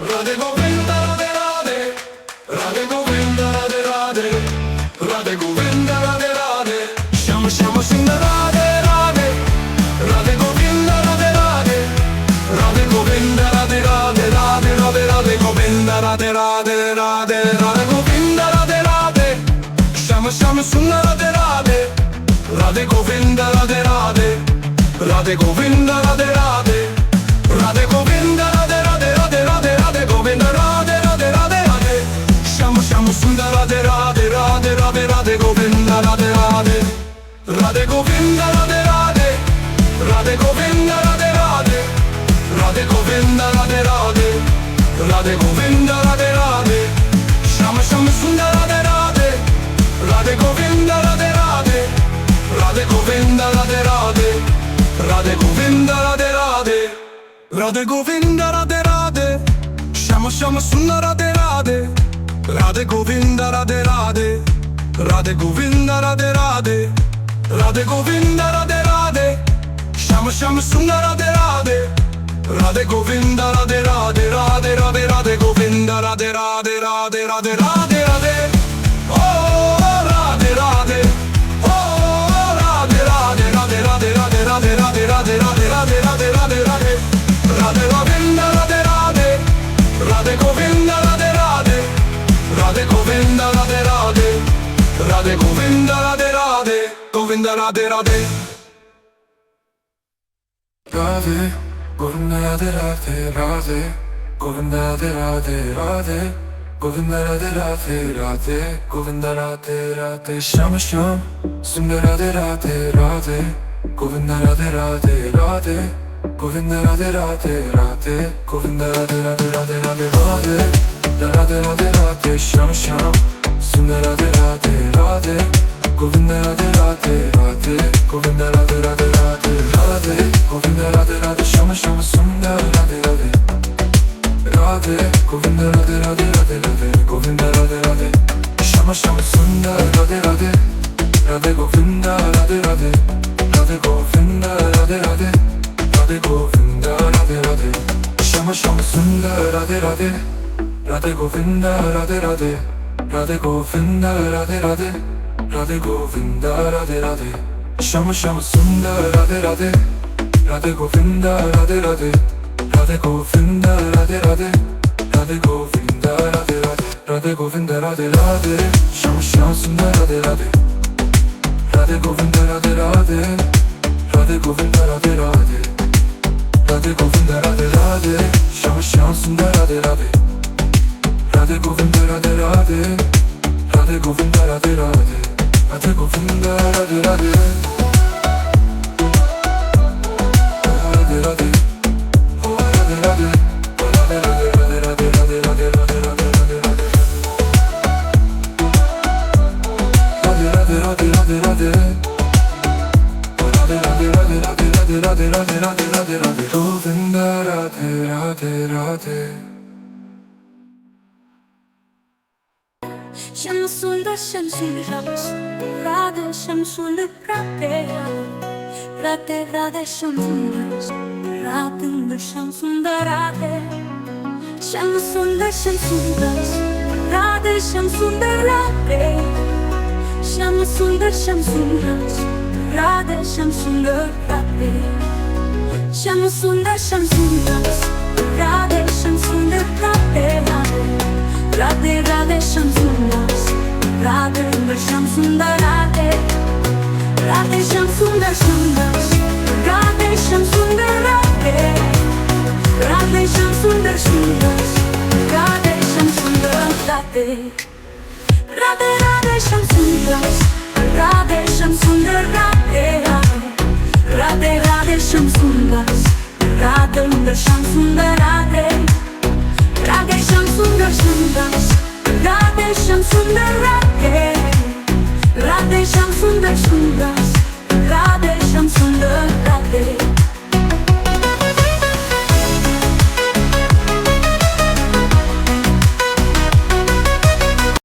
Radhe Govinda Radhe Radhe, Radhe Govinda Radhe Radhe, Radhe Govinda Radhe Radhe, Shama Shama Sundar Radhe Radhe, Radhe Govinda Radhe Radhe, Radhe Govinda Radhe Radhe, Radhe Radhe Radhe Govinda Radhe Radhe, Radhe Radhe Govinda Radhe Radhe, Shama Shama Sundar Radhe Radhe, Radhe Govinda Radhe Radhe, Radhe Govinda Radhe Radhe, Radhe Govinda Radhe Radhe, Radhe Radhe Radhe Govinda Radhe Radhe Radhe Radhe, Shama Shama Sundar Radhe Radhe, Radhe Radhe Radhe Govinda Radhe Radhe, Radhe Govinda Radhe Radhe, Radhe Govinda Radhe Radhe, Radhe Govinda Radhe Radhe, Radhe Govinda Radhe Radhe, Shama Shama Sundar Radhe Radhe, Radhe Govinda Radhe Radhe, Radhe Govinda Radhe Radhe, Radhe Govinda Radhe Radhe, Radhe Govinda Radhe Radhe, Shama Shama Sundar Radhe Radhe, Radhe Govinda Radhe Radhe, Radhe Govinda Radhe Radhe, Radhe Govinda Radhe Radhe, Shama Shama Sundar Radhe Radhe, Radhe Govinda Radhe Radhe, Radhe Radhe Radhe Govinda Radhe Radhe, Radhe Radhe Radhe Radhe, oh Radhe Radhe, oh Radhe Radhe, Radhe Radhe Radhe Radhe Radhe Radhe Radhe Radhe Radhe Radhe Radhe, Radhe Govinda Radhe Radhe, Radhe Govinda Radhe Radhe, Radhe Govinda Radhe Radhe, Radhe Govinda Radhe Radhe, Govinda Radhe Radhe. Radhe Govinda Radhe Radhe, Radhe Govinda Radhe Radhe, Radhe Govinda Radhe Radhe, Radhe Govinda Radhe Radhe, Shama Shama Sundar Radhe Radhe, Radhe Govinda Radhe Radhe, Radhe Govinda Radhe Radhe, Radhe Govinda Radhe Radhe Radhe Radhe Radhe Radhe Radhe Radhe, Shama Shama Sundar Radhe Radhe, Radhe Govinda Radhe Radhe, Radhe Govinda Radhe Radhe Radhe, Radhe Govinda Radhe Radhe, Shama Shama Sundar Radhe Radhe, Radhe Govinda Radhe Radhe Radhe Radhe Govinda Radhe Radhe, Shama Shama Sundar Radhe Radhe, Radhe Govinda Radhe Radhe, Radhe Govinda Radhe Radhe, Radhe Govinda Radhe Radhe, Shama Shama Sundar Radhe Radhe, Radhe Govinda Radhe Radhe, Radhe Govinda Radhe Radhe, Radhe Govinda Radhe Radhe, Shama Shama Sundar Radhe Radhe, Radhe Govinda Radhe Radhe, Radhe Govinda Radhe Radhe, Radhe Govinda Radhe Radhe, Radhe Govinda Radhe Radhe, Shama Shama Sundar Radhe Radhe, Radhe Govinda Radhe Radhe, Radhe Govinda Radhe Radhe, Radhe Govinda Radhe Radhe, Shama Shama Sundar Radhe Radhe, Radhe Govinda Radhe Radhe, Radhe Govinda Radhe Radhe, Radhe Govinda Radhe Radhe, Radhe Radhe, oh Radhe Radhe, Radhe Radhe Radhe Radhe Radhe Radhe Radhe Radhe Radhe Radhe, Radhe Radhe Radhe Radhe Radhe, Radhe Radhe Radhe Radhe Radhe Radhe Radhe Radhe Radhe Radhe, Govinda Radhe Radhe Radhe. Shama Sundar Radhe, Shama Sundar Radhe, Radhe Radhe Shama Sundar Radhe, Shama Sundar Radhe, Shama Sundar Radhe, Shama Sundar Radhe, Shama Sundar Radhe, Shama Sundar Radhe, Shama Sundar Radhe, Radhe Radhe Shama Sundar Radhe, Shama Sundar Radhe, Radhe Shama Sundar Radhe, Shama Sundar Radhe, Radhe Shama Sundar Radhe, Shama Sundar Radhe, Radhe Radhe Shama Sundar Radhe, Shama Sundar Radhe, Radhe Radhe Shama Sundar Radhe, Shama Sundar Radhe, Radhe Shama Sundar Radhe, Shama Sundar Radhe, Radhe Shama Sundar